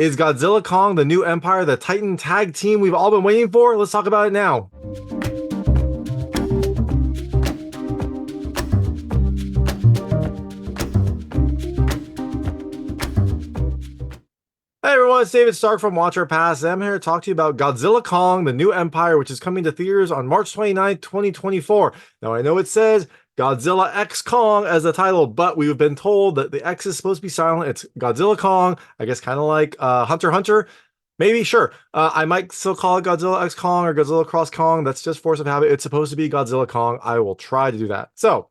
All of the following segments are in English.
Is Godzilla Kong the new empire, the Titan tag team we've all been waiting for? Let's talk about it now. Hey everyone, it's David Stark from Watcher Pass, and I'm here to talk to you about Godzilla Kong, the new empire, which is coming to theaters on March 29th, 2024. Now, I know it says Godzilla X Kong as the title, but we've been told that the X is supposed to be silent. It's Godzilla Kong, I guess kind of like Hunter x Hunter. Maybe, sure. I might still call it Godzilla X Kong or Godzilla Cross Kong. That's just force of habit. It's supposed to be Godzilla Kong. I will try to do that. So,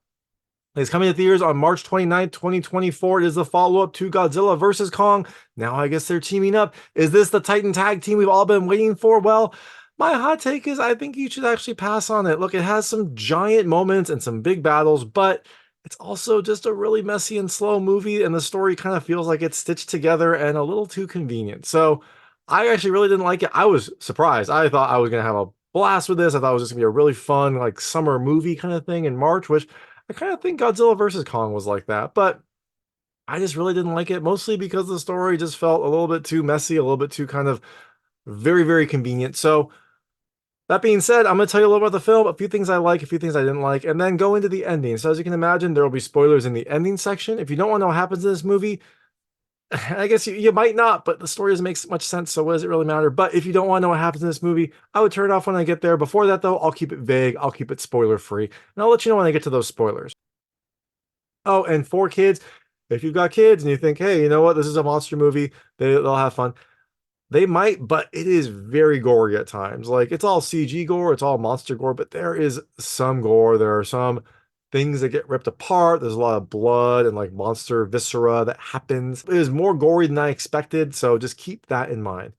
it's coming to theaters on March 29th, 2024. It is the follow-up to Godzilla vs. Kong. Now I guess they're teaming up. Is this the Titan tag team we've all been waiting for? Well, my hot take is I think you should actually pass on it. Look, it has some giant moments and some big battles, but it's also just a really messy and slow movie, and the story kind of feels like it's stitched together and a little too convenient. So I actually really didn't like it. I was surprised. I thought I was going to have a blast with this. I thought it was just going to be a really fun, like, summer movie kind of thing in March, which I kind of think Godzilla vs. Kong was like that, but I just really didn't like it, mostly because the story just felt a little bit too messy, a little bit too kind of very, very convenient. So that being said, I'm going to tell you a little about the film, a few things I like, a few things I didn't like, and then go into the ending. So as you can imagine, there will be spoilers in the ending section. If you don't want to know what happens in this movie, I guess you might not, but the story doesn't make much sense, so what does it really matter? But if you don't want to know what happens in this movie, I would turn it off when I get there. Before that, though, I'll keep it vague, I'll keep it spoiler-free, and I'll let you know when I get to those spoilers. Oh, and for kids, if you've got kids and you think, hey, you know what, this is a monster movie, they'll have fun. They might, but it is very gory at times. Like, it's all CG gore, it's all monster gore, but there is some gore. There are some things that get ripped apart. There's a lot of blood and like monster viscera that happens. It is more gory than I expected, so just keep that in mind.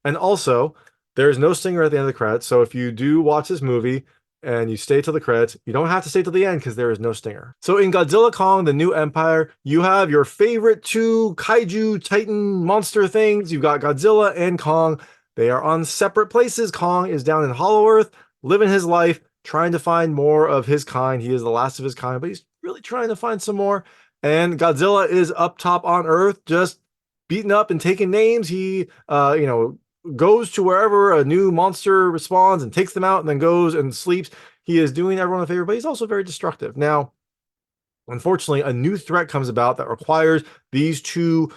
And also, there's no stinger at the end of the credits. So if you do watch this movie and you stay till the credits, you don't have to stay till the end because there is no stinger. So in Godzilla Kong, the New Empire, you have your favorite two kaiju titan monster things. You've got Godzilla and Kong. They are on separate places. Kong is down in Hollow Earth, living his life, trying to find more of his kind. He is the last of his kind, but he's really trying to find some more. And Godzilla is up top on Earth, just beaten up and taking names. He, goes to wherever a new monster respawns and takes them out and then goes and sleeps. He is doing everyone a favor, but he's also very destructive. Now, unfortunately, a new threat comes about that requires these two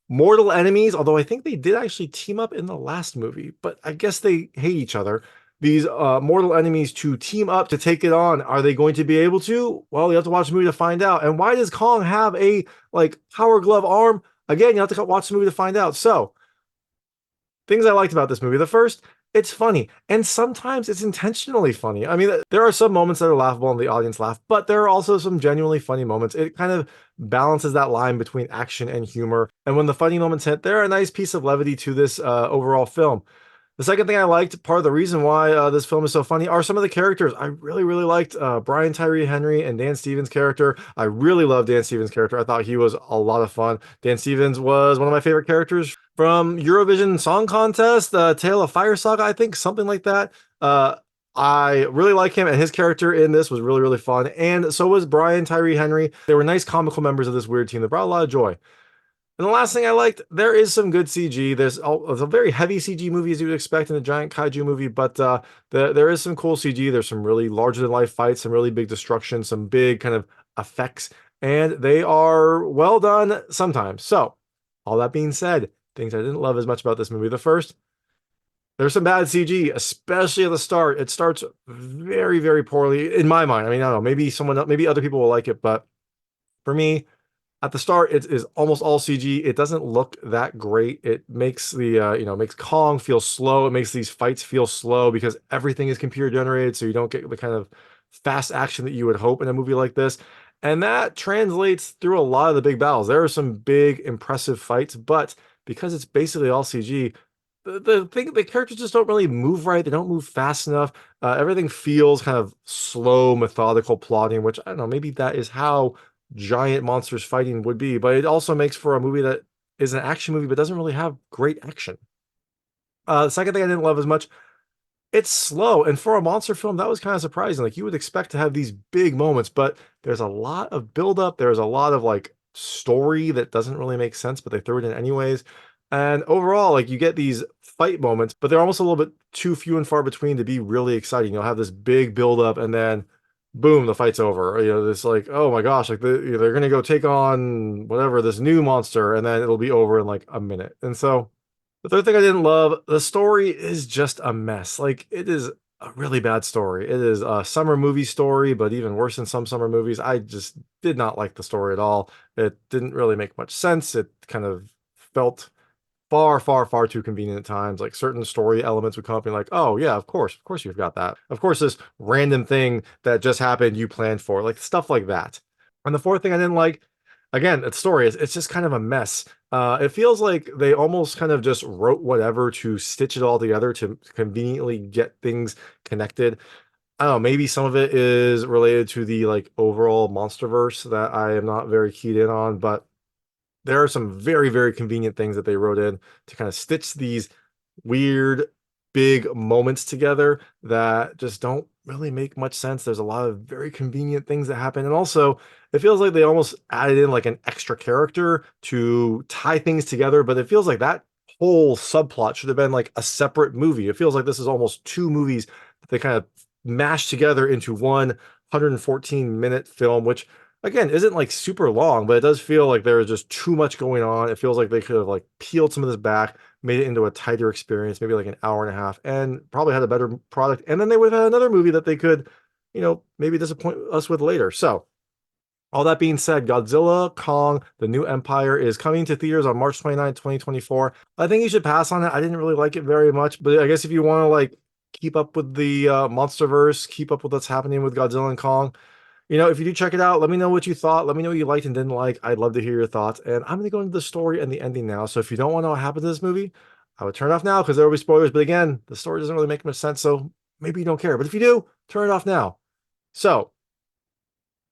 mortal enemies, although I think they did actually team up in the last movie, but I guess they hate each other. These mortal enemies to team up to take it on. Are they going to be able to? Well, you have to watch the movie to find out. And why does Kong have a like power glove arm? Again, you have to watch the movie to find out. So, things I liked about this movie. The first, it's funny, and sometimes it's intentionally funny. I mean, there are some moments that are laughable and the audience laugh, but there are also some genuinely funny moments. It kind of balances that line between action and humor. And when the funny moments hit, they're a nice piece of levity to this overall film. The second thing I liked, part of the reason why this film is so funny, are some of the characters. I really, really liked Brian Tyree Henry and Dan Stevens' character. I really love Dan Stevens' character. I thought he was a lot of fun. Dan Stevens was one of my favorite characters from Eurovision Song Contest, Tale of Fire Saga, I think, something like that. I really like him, and his character in this was really, really fun. And so was Brian Tyree Henry. They were nice comical members of this weird team that brought a lot of joy. And the last thing I liked, there is some good CG. There's a very heavy CG movie as you would expect in a giant kaiju movie, but there is some cool CG. There's some really larger than life fights, some really big destruction, some big kind of effects, and they are well done sometimes. So, all that being said, things I didn't love as much about this movie. The first, there's some bad CG, especially at the start. It starts very, very poorly in my mind. I mean, I don't know, maybe other people will like it, but for me, at the start, it is almost all CG. It doesn't look that great. It makes makes Kong feel slow. It makes these fights feel slow because everything is computer generated, so you don't get the kind of fast action that you would hope in a movie like this. And that translates through a lot of the big battles. There are some big, impressive fights, but because it's basically all CG, the characters just don't really move right. They don't move fast enough. Everything feels kind of slow, methodical plotting, which I don't know, maybe that is how giant monsters fighting would be, but it also makes for a movie that is an action movie but doesn't really have great action. The second thing I didn't love as much, it's slow, and for a monster film that was kind of surprising. Like, you would expect to have these big moments, but there's a lot of buildup. There's a lot of like story that doesn't really make sense, but they threw it in anyways. And overall, like you get these fight moments, but they're almost a little bit too few and far between to be really exciting. You'll have this big build up and then boom, the fight's over. This like, oh my gosh, like they're gonna go take on whatever this new monster, and then it'll be over in like a minute. And so the third thing I didn't love, the story is just a mess. Like it is a really bad story. It is a summer movie story, but even worse than some summer movies. I just did not like the story at all. It didn't really make much sense. It kind of felt far, far, far too convenient at times. Like certain story elements would come up and like, oh yeah, of course you've got that. Of course, this random thing that just happened you planned for, like stuff like that. And the fourth thing I didn't like, again, it's story is it's just kind of a mess. It feels like they almost kind of just wrote whatever to stitch it all together to conveniently get things connected. I don't know, maybe some of it is related to the like overall Monsterverse that I am not very keyed in on, but there are some very, very convenient things that they wrote in to kind of stitch these weird, big moments together that just don't really make much sense. There's a lot of very convenient things that happen. And also, it feels like they almost added in like an extra character to tie things together, but it feels like that whole subplot should have been like a separate movie. It feels like this is almost two movies that they kind of mashed together into one 114-minute film, which again isn't like super long, but it does feel like there is just too much going on. It feels like they could have like peeled some of this back, made it into a tighter experience, maybe like an hour and a half, and probably had a better product. And then they would have had another movie that they could, maybe disappoint us with later. So all that being said, Godzilla Kong, The New Empire is coming to theaters on March 29th, 2024. I think you should pass on it. I didn't really like it very much, but I guess if you want to like keep up with the Monsterverse, keep up with what's happening with Godzilla and Kong, if you do check it out, let me know what you thought. Let me know what you liked and didn't like. I'd love to hear your thoughts. And I'm going to go into the story and the ending now. So if you don't want to know what happened to this movie, I would turn it off now because there will be spoilers. But again, the story doesn't really make much sense. So maybe you don't care. But if you do, turn it off now. So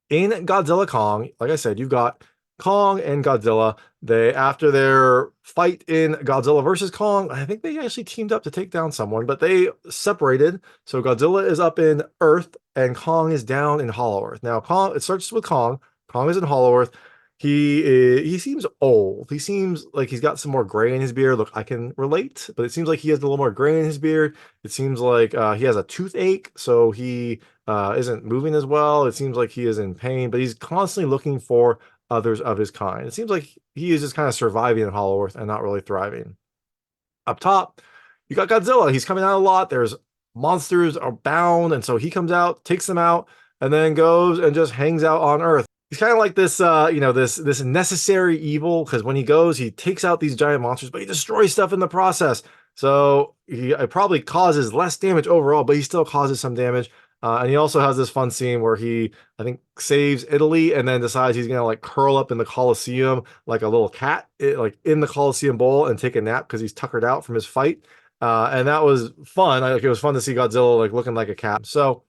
in Godzilla Kong, like I said, you've got Kong and Godzilla. They, after their fight in Godzilla versus Kong, I think they actually teamed up to take down someone, but they separated. So Godzilla is up in Earth and Kong is down in Hollow Earth. Now, Kong, it starts with Kong. Kong is in Hollow Earth. He seems old. He seems like he's got some more gray in his beard. Look, I can relate, but it seems like he has a little more gray in his beard. It seems like he has a toothache, so he isn't moving as well. It seems like he is in pain, but he's constantly looking for others of his kind. It seems like he is just kind of surviving in Hollow Earth and not really thriving. Up top, you got Godzilla. He's coming out a lot. There's monsters are bound, and so he comes out, takes them out, and then goes and just hangs out on Earth. He's kind of like this, this necessary evil because when he goes, he takes out these giant monsters, but he destroys stuff in the process. So it probably causes less damage overall, but he still causes some damage. And he also has this fun scene where he, I think, saves Italy and then decides he's gonna like curl up in the Colosseum like a little cat, like in the Colosseum bowl and take a nap because he's tuckered out from his fight. And that was fun. It was fun to see Godzilla like looking like a cat. So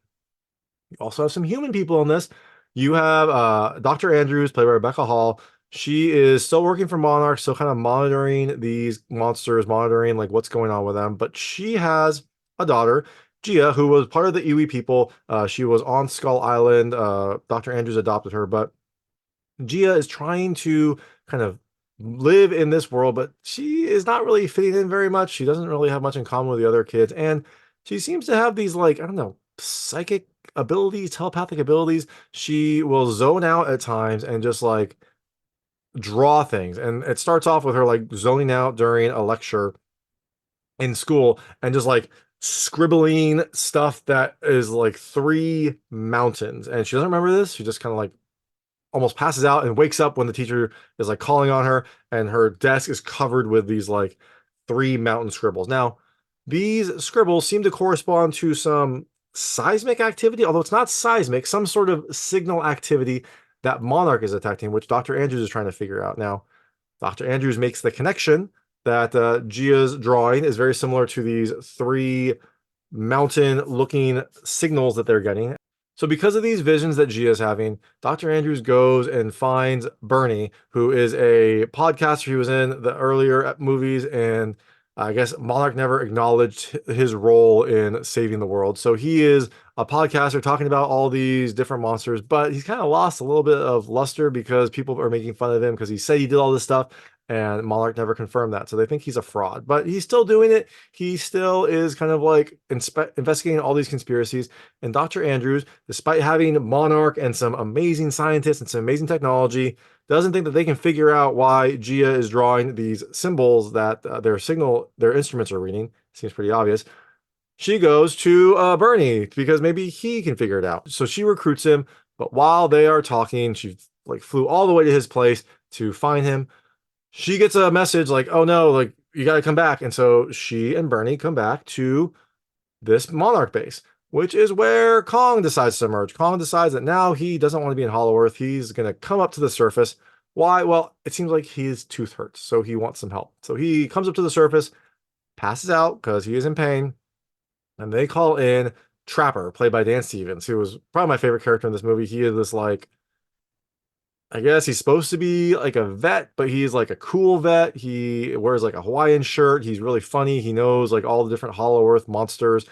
you also have some human people in this. You have Dr. Andrews, played by Rebecca Hall. She is still working for Monarch, so kind of monitoring these monsters, monitoring like what's going on with them. But she has a daughter, Gia, who was part of the Iwi people. She was on Skull Island. Dr. Andrews adopted her, but Gia is trying to kind of live in this world, but she is not really fitting in very much. She doesn't really have much in common with the other kids, and she seems to have these like, I don't know, psychic abilities, telepathic abilities. She will zone out at times and just like draw things. And it starts off with her like zoning out during a lecture in school and just like scribbling stuff that is like three mountains. And she doesn't remember this. She just kind of like almost passes out and wakes up when the teacher is like calling on her, and her desk is covered with these like three mountain scribbles. Now, these scribbles seem to correspond to some seismic activity, although it's not seismic, some sort of signal activity that Monarch is detecting, which Dr. Andrews is trying to figure out. Now, Dr. Andrews makes the connection that Gia's drawing is very similar to these three mountain looking signals that they're getting. So because of these visions that Gia is having, Dr. Andrews goes and finds Bernie, who is a podcaster. He was in the earlier movies, and I guess Monarch never acknowledged his role in saving the world. So he is a podcaster talking about all these different monsters, but he's kind of lost a little bit of luster because people are making fun of him because he said he did all this stuff. And Monarch never confirmed that. So they think he's a fraud, but he's still doing it. He still is kind of like investigating all these conspiracies. And Dr. Andrews, despite having Monarch and some amazing scientists and some amazing technology, doesn't think that they can figure out why Gia is drawing these symbols that their instruments are reading. Seems pretty obvious. She goes to Bernie because maybe he can figure it out. So she recruits him, but while they are talking, she like flew all the way to his place to find him. She gets a message like, "Oh no, like you got to come back." And so she and Bernie come back to this Monarch base, which is where Kong decides to emerge. Kong decides that now he doesn't want to be in Hollow Earth. He's going to come up to the surface. Why? Well, it seems like his tooth hurts, so he wants some help. So he comes up to the surface, passes out because he is in pain, and they call in Trapper, played by Dan Stevens, who was probably my favorite character in this movie. He is this like, I guess he's supposed to be like a vet, but he's like a cool vet. He wears like a Hawaiian shirt. He's really funny. He knows like all the different Hollow Earth monsters,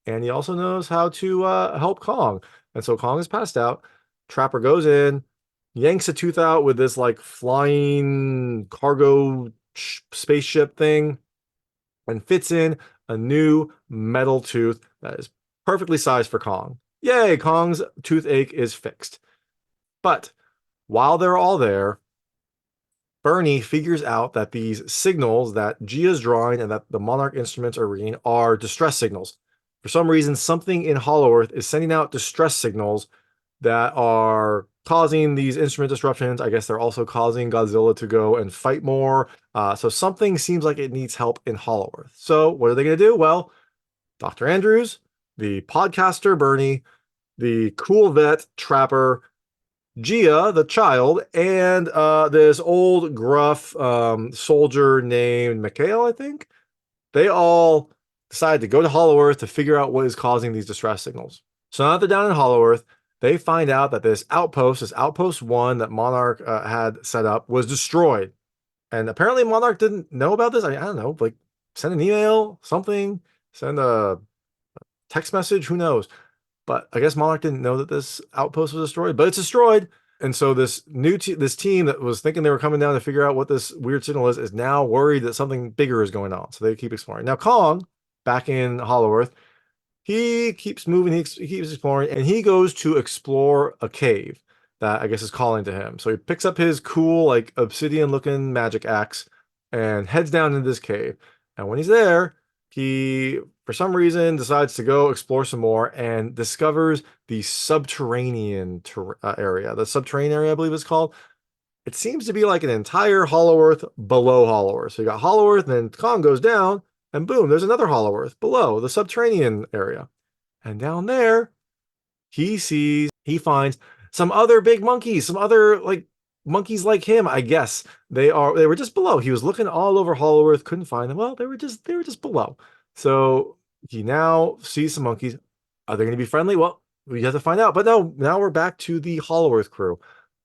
and he also knows how to help Kong. And so Kong is passed out. Trapper goes in, yanks a tooth out with this like flying cargo spaceship thing, and fits in a new metal tooth that is perfectly sized for Kong. Yay, Kong's toothache is fixed. But while they're all there, Bernie figures out that these signals that Gia's drawing and that the Monarch instruments are reading are distress signals. For some reason, something in Hollow Earth is sending out distress signals that are causing these instrument disruptions. I guess they're also causing Godzilla to go and fight more. So something seems like it needs help in Hollow Earth. So what are they going to do? Well, Dr. Andrews, the podcaster Bernie, the cool vet Trapper, Gia, the child, and this old gruff soldier named Mikael, I think. They all decide to go to Hollow Earth to figure out what is causing these distress signals. So now that they're down in Hollow Earth, they find out that this outpost 1 that Monarch had set up, was destroyed. And apparently Monarch didn't know about this. I don't know, like send an email, something, send a text message, who knows? But I guess Monarch didn't know that this outpost was destroyed, but it's destroyed. And so this this team that was thinking they were coming down to figure out what this weird signal is now worried that something bigger is going on. So they keep exploring. Now Kong, back in Hollow Earth, he keeps moving, he keeps exploring, and he goes to explore a cave that I guess is calling to him. So he picks up his cool, like obsidian looking magic axe and heads down into this cave. And when he's there, he, for some reason, decides to go explore some more and discovers the subterranean area. The subterranean area, I believe it's called. It seems to be like an entire Hollow Earth below Hollow Earth. So you got Hollow Earth, and then Kong goes down, and boom, there's another Hollow Earth below, the subterranean area. And down there, he finds some other big monkeys, some other like monkeys like him, I guess. They were just below. He was looking all over Hollow Earth, couldn't find them. Well, they were just below. So he now sees some monkeys. Are they going to be friendly? Well, we have to find out. But no, now we're back to the Hollow Earth crew.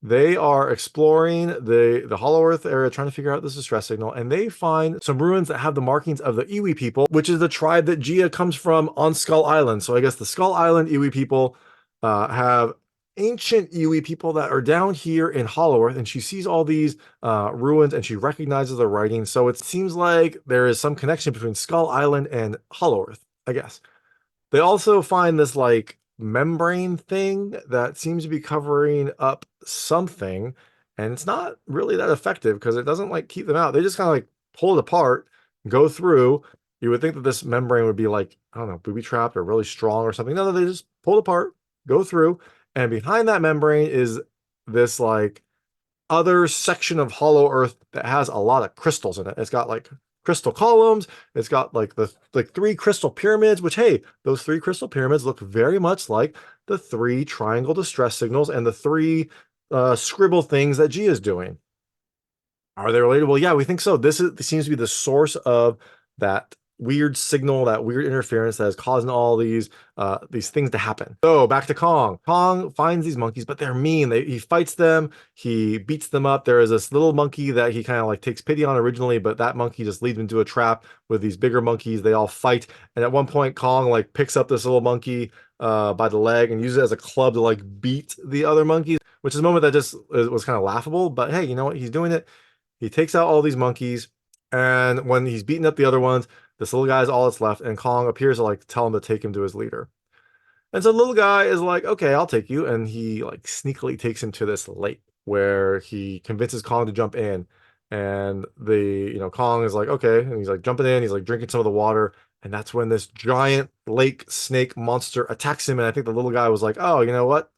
They are exploring the Hollow Earth area, trying to figure out this distress signal, and they find some ruins that have the markings of the Iwi people, which is the tribe that Gia comes from on Skull Island. So I guess the Skull Island Iwi people have ancient Iwi people that are down here in Hollow Earth, and she sees all these ruins and she recognizes the writing. So it seems like there is some connection between Skull Island and Hollow Earth, I guess. They also find this like membrane thing that seems to be covering up something, and it's not really that effective because it doesn't like keep them out. They just kind of like pull it apart, go through. You would think that this membrane would be like, I don't know, booby trapped or really strong or something. No, they just pull it apart, go through, and behind that membrane is this like other section of Hollow Earth that has a lot of crystals in it. It's got like crystal columns. It's got like the 3 crystal pyramids, which, hey, those 3 crystal pyramids look very much like the 3 triangle distress signals and the 3 scribble things that Gia is doing. Are they related? Well, yeah, we think so. This seems to be the source of that weird signal, that weird interference that is causing all these things to happen. So back to Kong. Kong finds these monkeys, but they're mean. He fights them. He beats them up. There is this little monkey that he kind of like takes pity on originally, but that monkey just leads him into a trap with these bigger monkeys. They all fight. And at one point, Kong like picks up this little monkey by the leg and uses it as a club to like beat the other monkeys, which is a moment that just was kind of laughable. But hey, you know what? He's doing it. He takes out all these monkeys, and when he's beating up the other ones, this little guy is all that's left, and Kong appears to like tell him to take him to his leader. And so the little guy is like, okay, I'll take you. And he like sneakily takes him to this lake where he convinces Kong to jump in. And Kong is like, okay. And he's like jumping in, he's like drinking some of the water. And that's when this giant lake snake monster attacks him. And I think the little guy was like, oh, you know what?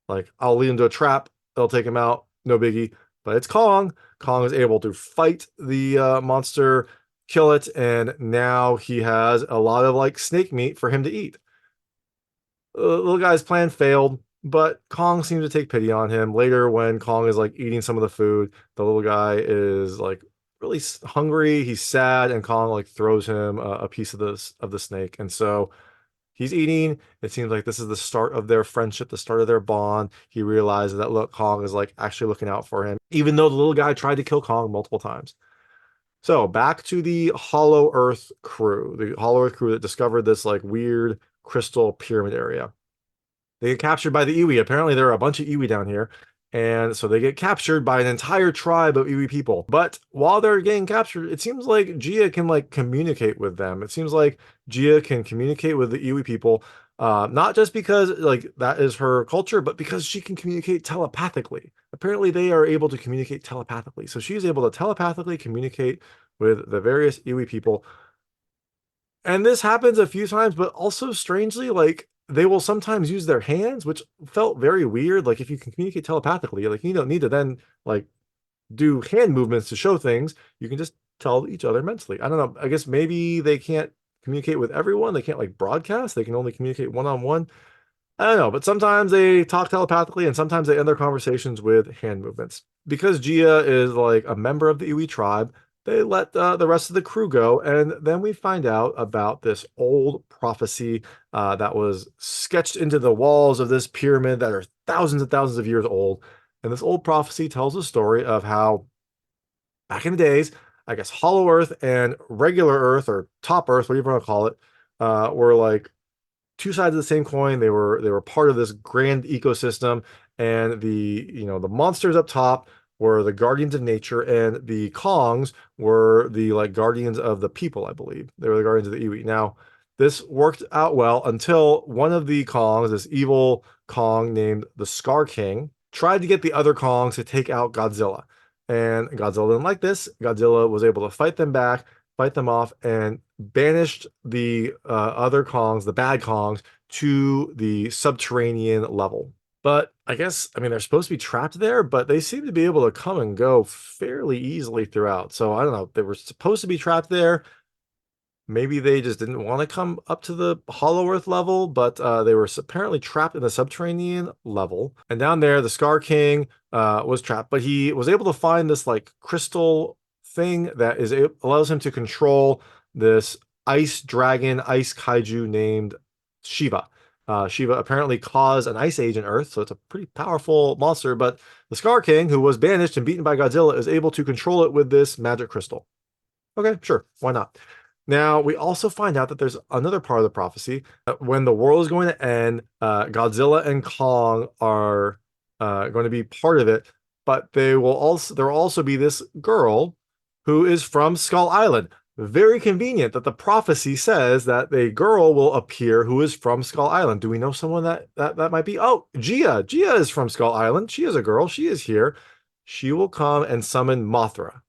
Like, I'll lead him to a trap. It'll take him out. No biggie. But it's Kong. Kong is able to fight the monster, kill it. And now he has a lot of like snake meat for him to eat. The little guy's plan failed, but Kong seems to take pity on him. Later, when Kong is like eating some of the food, the little guy is like really hungry. He's sad, and Kong like throws him a piece of the snake. And so he's eating. It seems like this is the start of their friendship, the start of their bond. He realizes that look, Kong is like actually looking out for him, even though the little guy tried to kill Kong multiple times. So back to the Hollow Earth crew, the Hollow Earth crew that discovered this like weird crystal pyramid area. They get captured by the Iwi. Apparently, there are a bunch of Iwi down here. And so they get captured by an entire tribe of Iwi people. But while they're getting captured, it seems like Gia can like communicate with them. It seems like Gia can communicate with the Iwi people, not just because like that is her culture, but because she can communicate telepathically. Apparently, they are able to communicate telepathically. So she's able to telepathically communicate with the various Iwi people. And this happens a few times, but also strangely, like they will sometimes use their hands, which felt very weird. Like if you can communicate telepathically, like you don't need to then like do hand movements to show things. You can just tell each other mentally. I don't know. I guess maybe they can't communicate with everyone. They can't like broadcast. They can only communicate one-on-one. I don't know, but sometimes they talk telepathically and sometimes they end their conversations with hand movements. Because Gia is like a member of the Iwi tribe, they let the rest of the crew go. And then we find out about this old prophecy that was sketched into the walls of this pyramid that are thousands and thousands of years old. And this old prophecy tells a story of how back in the days, I guess Hollow Earth and regular Earth or top Earth, whatever you want to call it, were like two sides of the same coin. They were part of this grand ecosystem, and the monsters up top were the guardians of nature, and the Kongs were the like guardians of the people. I believe they were the guardians of the Iwi. Now, this worked out well until one of the Kongs, this evil Kong named the Scar King, tried to get the other Kongs to take out Godzilla. And Godzilla didn't like this. Godzilla was able to fight them back, fight them off, and banished the other Kongs, the bad Kongs, to the subterranean level. But I guess, I mean, they're supposed to be trapped there, but they seem to be able to come and go fairly easily throughout. So I don't know. They were supposed to be trapped there. Maybe they just didn't want to come up to the Hollow Earth level, but they were apparently trapped in the subterranean level. And down there, the Scar King was trapped, but he was able to find this like crystal thing that allows him to control this ice dragon, ice kaiju named Shiva. Shiva apparently caused an ice age in Earth, so it's a pretty powerful monster. But the Scar King, who was banished and beaten by Godzilla, is able to control it with this magic crystal. Okay, sure, why not? Now, we also find out that there's another part of the prophecy. When the world is going to end, Godzilla and Kong are going to be part of it, but there will also be this girl who is from Skull Island. Very convenient that the prophecy says that a girl will appear who is from Skull Island. Do we know someone that might be? Oh, Gia. Gia is from Skull Island. She is a girl. She is here. She will come and summon Mothra.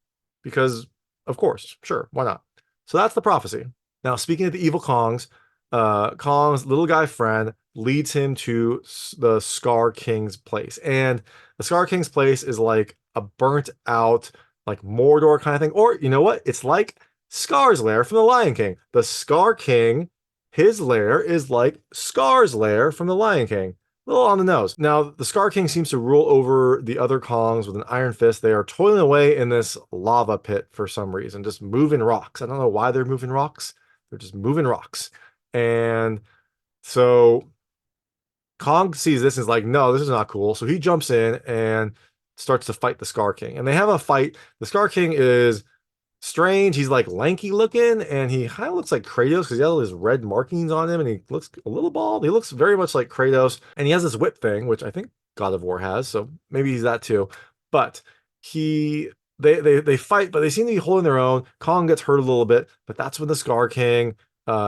Because, of course, sure, why not? So that's the prophecy. Now, speaking of the evil Kongs, Kong's little guy friend leads him to the Scar King's place. And the Scar King's place is like a burnt out, like Mordor kind of thing. Or, you know what? It's like Scar's lair from the Lion King. The Scar King, his lair is like Scar's lair from the Lion King. A little on the nose. Now, the Scar King seems to rule over the other Kongs with an iron fist. They are toiling away in this lava pit for some reason, just moving rocks. I don't know why they're moving rocks. They're just moving rocks. And so Kong sees this and is like, no, this is not cool. So he jumps in and starts to fight the Scar King. And they have a fight. The Scar King is strange. He's like lanky looking, and he kind of looks like Kratos because he has all his red markings on him, and he looks a little bald. He looks very much like Kratos, and he has this whip thing, which I think God of War has, so maybe he's that too. But he they fight, but they seem to be holding their own. Kong gets hurt a little bit, but that's when the Scar King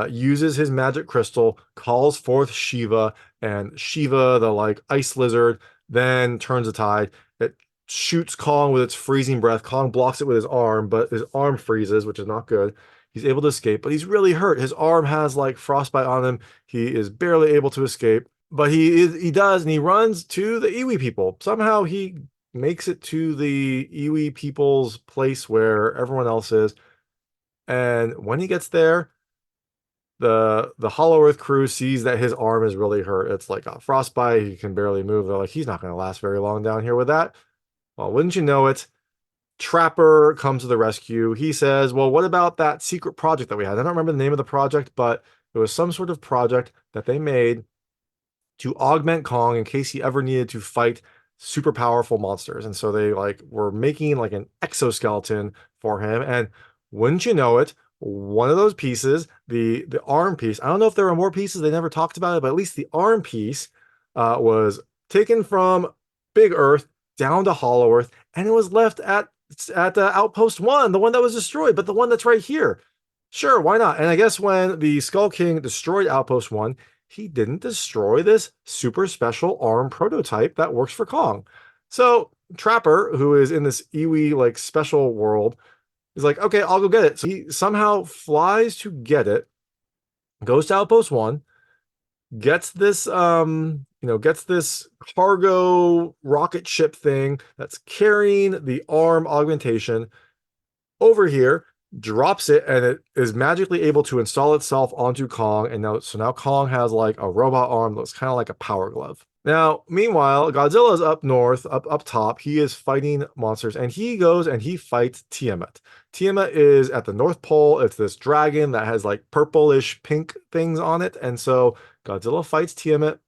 uses his magic crystal, calls forth Shiva, and Shiva, the like ice lizard, then turns the tide. It shoots Kong with its freezing breath. Kong blocks it with his arm, but his arm freezes, which is not good. He's able to escape, but he's really hurt. His arm has like frostbite on him. He is barely able to escape, but he does, and he runs to the Iwi people. Somehow he makes it to the Iwi people's place where everyone else is. And when he gets there, the Hollow Earth crew sees that his arm is really hurt. It's like a frostbite. He can barely move. They're like, he's not going to last very long down here with that. Well, wouldn't you know it? Trapper comes to the rescue. He says, well, what about that secret project that we had? I don't remember the name of the project, but it was some sort of project that they made to augment Kong in case he ever needed to fight super powerful monsters. And so they like were making like an exoskeleton for him. And wouldn't you know it, one of those pieces, the arm piece, I don't know if there were more pieces, they never talked about it, but at least the arm piece was taken from Big Earth down to Hollow Earth, and it was left at Outpost 1, the one that was destroyed, but the one that's right here. Sure, why not? And I guess when the Skull King destroyed Outpost 1, he didn't destroy this super special arm prototype that works for Kong. So Trapper, who is in this Iwi like special world, is like, okay, I'll go get it. So he somehow flies to get it, goes to Outpost 1, gets this gets this cargo rocket ship thing that's carrying the arm augmentation over here, drops it, and it is magically able to install itself onto Kong. And now Kong has like a robot arm that looks kind of like a power glove. Now, meanwhile, Godzilla is up north, up top. He is fighting monsters, and he goes and he fights Tiamat. Tiamat is at the North Pole. It's this dragon that has like purplish pink things on it. And so Godzilla fights Tiamat.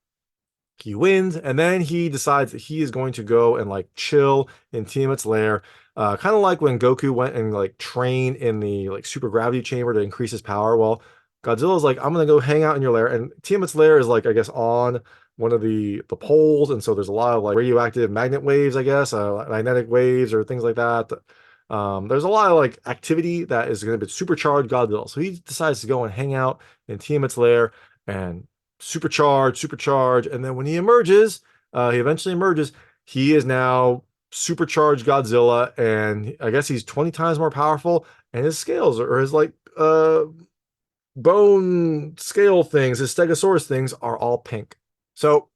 He wins, and then he decides that he is going to go and like chill in Tiamat's lair. Kind of like when Goku went and like trained in the like super gravity chamber to increase his power. Well, Godzilla's like, I'm gonna go hang out in your lair, and Tiamat's lair is like, I guess, on one of the poles, and so there's a lot of like radioactive magnet waves, I guess, magnetic waves or things like that. There's a lot of like activity that is going to be supercharged Godzilla. So he decides to go and hang out in Tiamat's lair and supercharge. And then when he emerges, he eventually emerges, he is now supercharged Godzilla, and I guess he's 20 times more powerful, and his scales or his like bone scale things, his stegosaurus things are all pink. So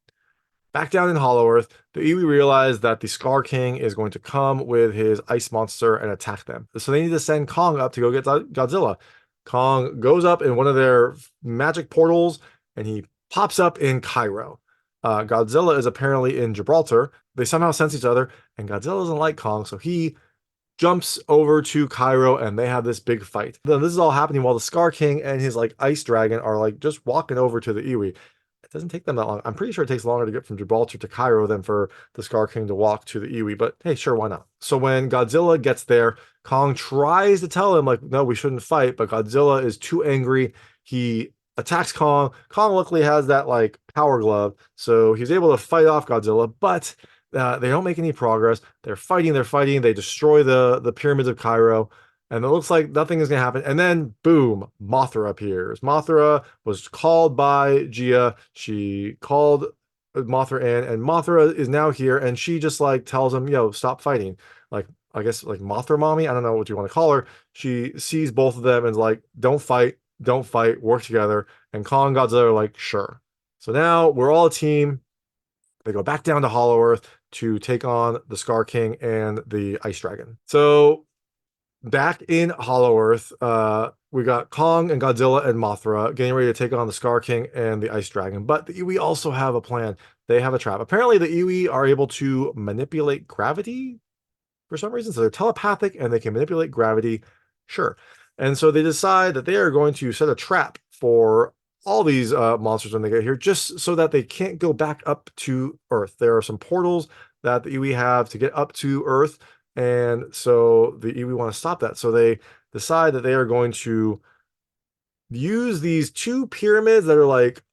back down in Hollow Earth, the Iwi realize that the Scar King is going to come with his ice monster and attack them. So they need to send Kong up to go get Godzilla. Kong goes up in one of their magic portals, and he pops up in Cairo. Godzilla is apparently in Gibraltar. They somehow sense each other, and Godzilla doesn't like Kong, so he jumps over to Cairo, and they have this big fight. Then this is all happening while the Scar King and his like ice dragon are like just walking over to the Iwi. It doesn't take them that long. I'm pretty sure it takes longer to get from Gibraltar to Cairo than for the Scar King to walk to the Iwi, but hey, sure, why not? So when Godzilla gets there, Kong tries to tell him, like, no, we shouldn't fight, but Godzilla is too angry. He attacks Kong. Kong luckily has that like power glove, so he's able to fight off Godzilla, but they don't make any progress. They're fighting. They destroy the pyramids of Cairo, and it looks like nothing is going to happen. And then, boom, Mothra appears. Mothra was called by Gia. She called Mothra in, and Mothra is now here, and she just like tells him, yo, stop fighting. Like, I guess like Mothra mommy, I don't know what you want to call her. She sees both of them and is like, don't fight, work together. And Kong and Godzilla are like, sure. So now we're all a team. They go back down to Hollow Earth to take on the Scar King and the Ice Dragon. So back in Hollow Earth, we got Kong and Godzilla and Mothra getting ready to take on the Scar King and the Ice Dragon. But the Iwi also have a plan. They have a trap. Apparently, the Iwi are able to manipulate gravity for some reason. So they're telepathic and they can manipulate gravity. Sure. And so they decide that they are going to set a trap for all these monsters when they get here, just so that they can't go back up to Earth. There are some portals that the Iwi have to get up to Earth, and so the Iwi want to stop that. So they decide that they are going to use these two pyramids that are like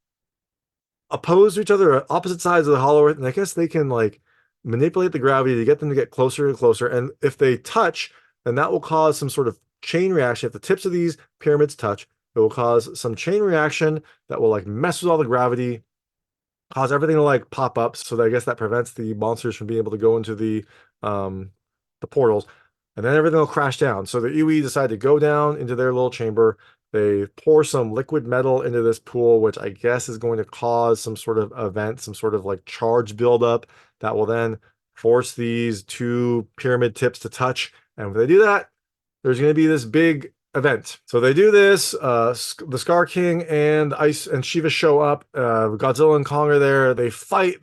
opposed to each other, opposite sides of the Hollow Earth, and I guess they can like manipulate the gravity to get them to get closer and closer. And if they touch, then that will cause some sort of chain reaction. If the tips of these pyramids touch, it will cause some chain reaction that will like mess with all the gravity, cause everything to like pop up. So that I guess that prevents the monsters from being able to go into the portals, and then everything will crash down. So the Iwi decide to go down into their little chamber. They pour some liquid metal into this pool, which I guess is going to cause some sort of event, some sort of like charge buildup that will then force these two pyramid tips to touch. And when they do that, there's going to be this big event. So they do this. The Scar King and Ice and Shiva show up. Godzilla and Kong are there. They fight,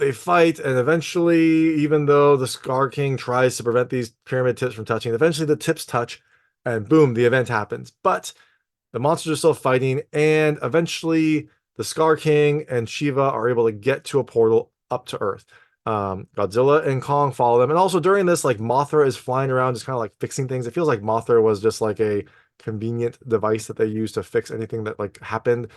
and eventually, even though the Scar King tries to prevent these pyramid tips from touching, eventually the tips touch, and boom, the event happens. But the monsters are still fighting, and eventually the Scar King and Shiva are able to get to a portal up to Earth. Godzilla and Kong follow them. And also during this, like Mothra is flying around, just kind of like fixing things. It feels like Mothra was just like a convenient device that they used to fix anything that like happened.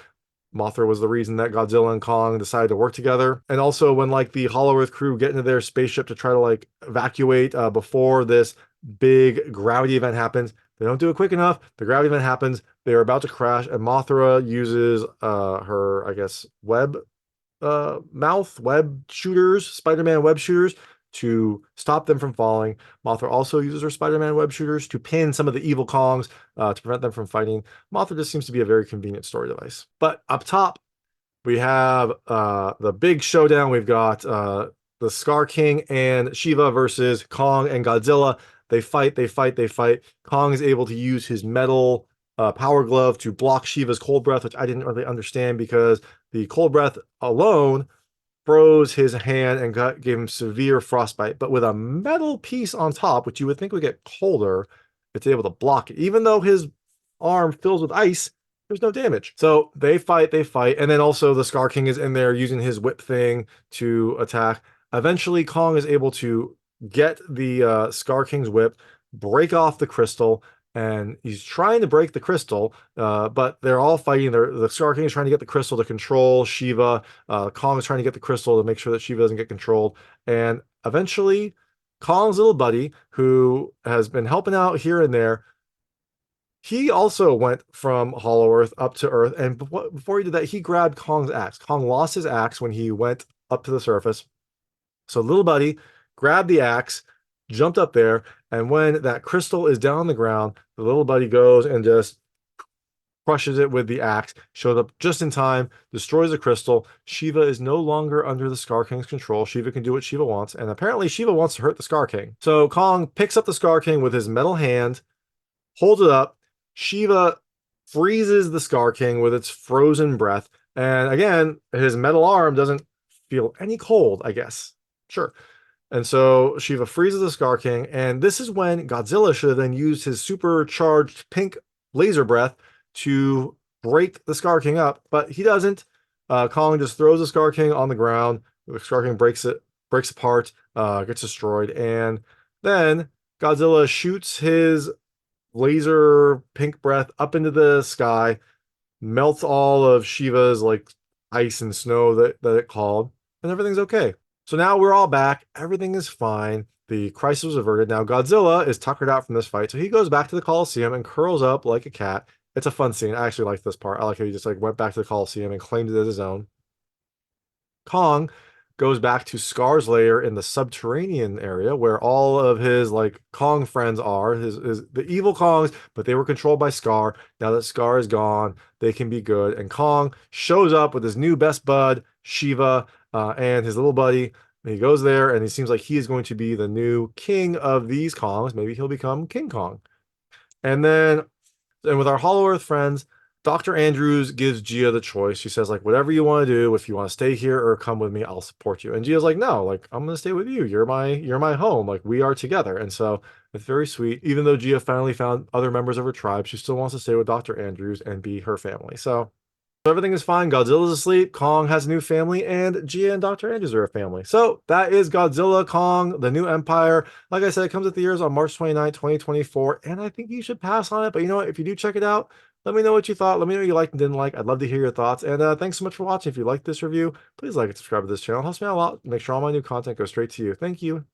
Mothra was the reason that Godzilla and Kong decided to work together. And also when like the Hollow Earth crew get into their spaceship to try to like evacuate before this big gravity event happens, they don't do it quick enough. The gravity event happens. They are about to crash, and Mothra uses her, I guess, web shooters, Spider-Man web shooters, to stop them from falling. Mothra also uses her Spider-Man web shooters to pin some of the evil Kongs to prevent them from fighting. Mothra just seems to be a very convenient story device. But up top, we have the big showdown. We've got the Scar King and Shiva versus Kong and Godzilla. They fight. Kong is able to use his metal power glove to block Shiva's cold breath, which I didn't really understand because the cold breath alone froze his hand and gave him severe frostbite. But with a metal piece on top, which you would think would get colder, it's able to block it. Even though his arm fills with ice, there's no damage. So they fight, and then also the Scar King is in there using his whip thing to attack. Eventually, Kong is able to get the Scar King's whip, break off the crystal, and he's trying to break the crystal, but they're all fighting. The Scar King is trying to get the crystal to control Shiva. Kong is trying to get the crystal to make sure that Shiva doesn't get controlled. And eventually, Kong's little buddy, who has been helping out here and there, he also went from Hollow Earth up to Earth. And before he did that, he grabbed Kong's axe. Kong lost his axe when he went up to the surface. So little buddy grabbed the axe, jumped up there, and when that crystal is down on the ground, the little buddy goes and just crushes it with the axe, shows up just in time, destroys the crystal. Shiva is no longer under the Scar King's control. Shiva can do what Shiva wants, and apparently Shiva wants to hurt the Scar King. So Kong picks up the Scar King with his metal hand, holds it up. Shiva freezes the Scar King with its frozen breath, and again, his metal arm doesn't feel any cold, I guess. Sure. And so Shiva freezes the Scar King, and this is when Godzilla should have then used his supercharged pink laser breath to break the Scar King up, but he doesn't. Kong just throws the Scar King on the ground. The Scar King breaks apart, gets destroyed, and then Godzilla shoots his laser pink breath up into the sky, melts all of Shiva's like ice and snow that it called, and everything's okay. So now we're all back. Everything is fine. The crisis was averted. Now Godzilla is tuckered out from this fight, so he goes back to the Coliseum and curls up like a cat. It's a fun scene. I actually like this part. I like how he just like went back to the Coliseum and claimed it as his own. Kong goes back to Scar's lair in the subterranean area where all of his like Kong friends are, his the evil Kongs, but they were controlled by Scar. Now that Scar is gone, they can be good. And Kong shows up with his new best bud, Shiva, and his little buddy. And he goes there and he seems like he is going to be the new king of these Kongs. Maybe he'll become King Kong. And with our Hollow Earth friends, Dr. Andrews gives Gia the choice. She says, like, whatever you want to do, if you want to stay here or come with me, I'll support you. And Gia's like, no, like, I'm gonna stay with you. You're my home. Like, we are together. And so it's very sweet. Even though Gia finally found other members of her tribe, she still wants to stay with Dr. Andrews and be her family. So everything is fine. Godzilla's asleep. Kong has a new family, and Gia and Dr. Andrews are a family. So that is Godzilla Kong, the New Empire. Like I said, it comes at the years on March 29, 2024. And I think you should pass on it. But you know what? If you do check it out, let me know what you thought. Let me know what you liked and didn't like. I'd love to hear your thoughts. And thanks so much for watching. If you liked this review, please like and subscribe to this channel. It helps me out a lot. Make sure all my new content goes straight to you. Thank you.